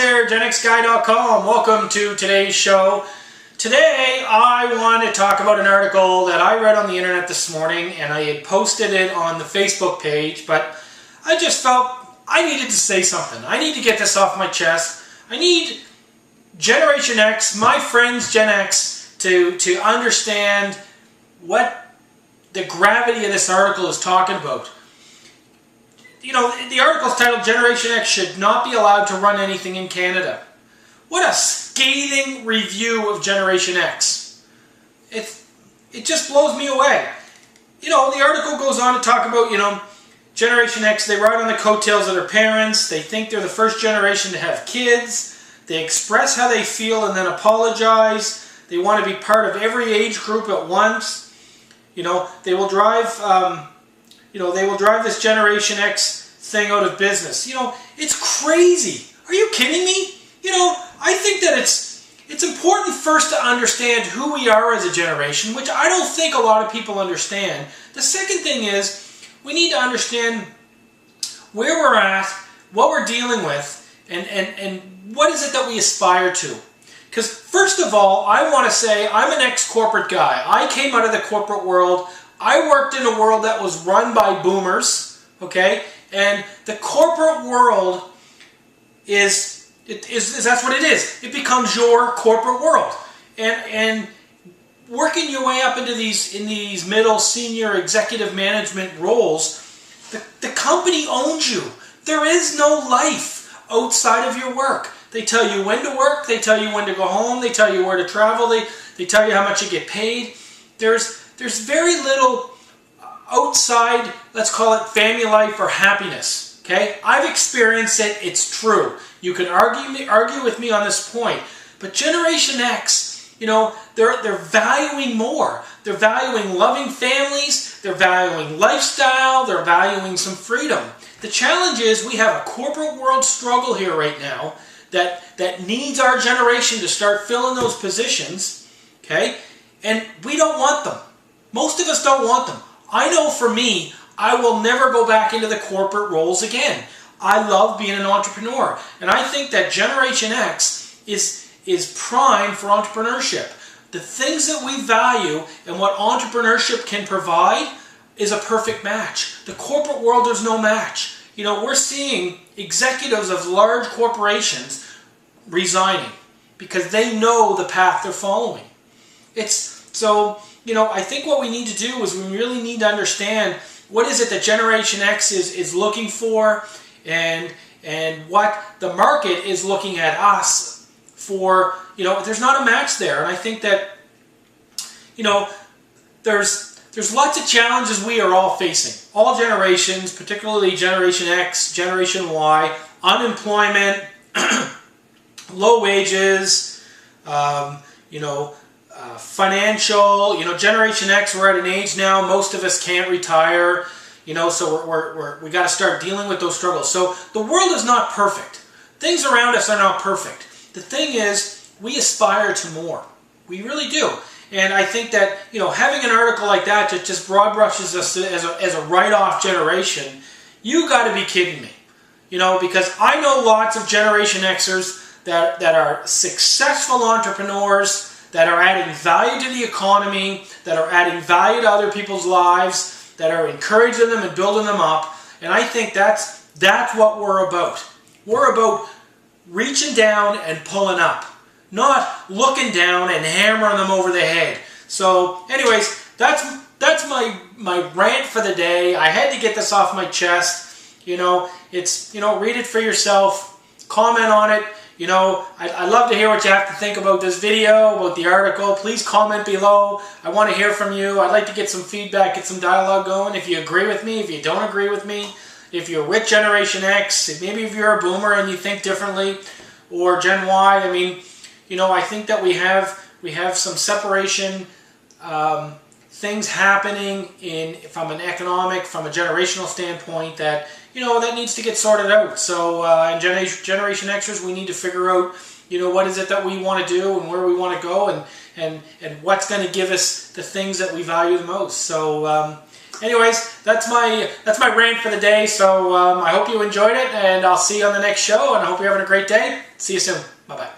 there, GenXGuy.com. Welcome to today's show. Today I want to talk about an article that I read on the internet this morning, and I had posted it on the Facebook page, but I just felt I needed to say something. I need to get this off my chest. I need Generation X, my friends Gen X, to understand what the gravity of this article is talking about. You know, the article is titled Generation X should not be allowed to run anything in Canada. What a scathing review of Generation X. It just blows me away. You know, the article goes on to talk about, Generation X, they ride on the coattails of their parents, they think they're the first generation to have kids, they express how they feel and then apologize, they want to be part of every age group at once, they will drive this Generation X thing out of business. It's crazy. Are you kidding me? I think that it's important first to understand who we are as a generation, which I don't think a lot of people understand. The second thing is we need to understand where we're at, what we're dealing with, and what is it that we aspire to. Because first of all, I want to say I'm an ex-corporate guy. I came out of the corporate world. I worked in a world that was run by boomers, okay? And the corporate world is that's what it is. It becomes your corporate world. And working your way up into these middle senior executive management roles, the company owns you. There is no life outside of your work. They tell you when to work, they tell you when to go home, they tell you where to travel, they tell you how much you get paid. There's very little outside, let's call it family life or happiness. Okay? I've experienced it, it's true. You can argue with me on this point. But Generation X, they're valuing more. They're valuing loving families, they're valuing lifestyle, they're valuing some freedom. The challenge is we have a corporate world struggle here right now that needs our generation to start filling those positions, okay? And we don't want them. Most of us don't want them. I know for me, I will never go back into the corporate roles again. I love being an entrepreneur. And I think that Generation X is prime for entrepreneurship. The things that we value and what entrepreneurship can provide is a perfect match. The corporate world, there's no match. We're seeing executives of large corporations resigning because they know the path they're following. I think what we need to do is we really need to understand what is it that Generation X is looking for, and what the market is looking at us for. There's not a match there, and I think that there's lots of challenges we are all facing. All generations, particularly Generation X, Generation Y, unemployment, low wages, financial, Generation X, we're at an age now, most of us can't retire, so we got to start dealing with those struggles. So the world is not perfect. Things around us are not perfect. The thing is, we aspire to more. We really do. And I think that, having an article like that that just broad brushes us as a write-off generation, you got to be kidding me. Because I know lots of Generation Xers that are successful entrepreneurs, that are adding value to the economy, that are adding value to other people's lives, that are encouraging them and building them up. And I think that's what we're about. We're about reaching down and pulling up, not looking down and hammering them over the head. So anyways, that's my rant for the day. I had to get this off my chest. Read it for yourself, comment on it. I'd love to hear what you have to think about this video, about the article. Please comment below. I want to hear from you. I'd like to get some feedback, get some dialogue going. If you agree with me, if you don't agree with me, if you're with Generation X, maybe if you're a boomer and you think differently, or Gen Y, I think that we have some separation things happening from an economic, from a generational standpoint that that needs to get sorted out. So in Generation Xers, we need to figure out what is it that we want to do and where we want to go, and what's going to give us the things that we value the most. So Anyways, that's my rant for the day. So I hope you enjoyed it, and I'll see you on the next show. And I hope you're having a great day. See you soon. Bye bye.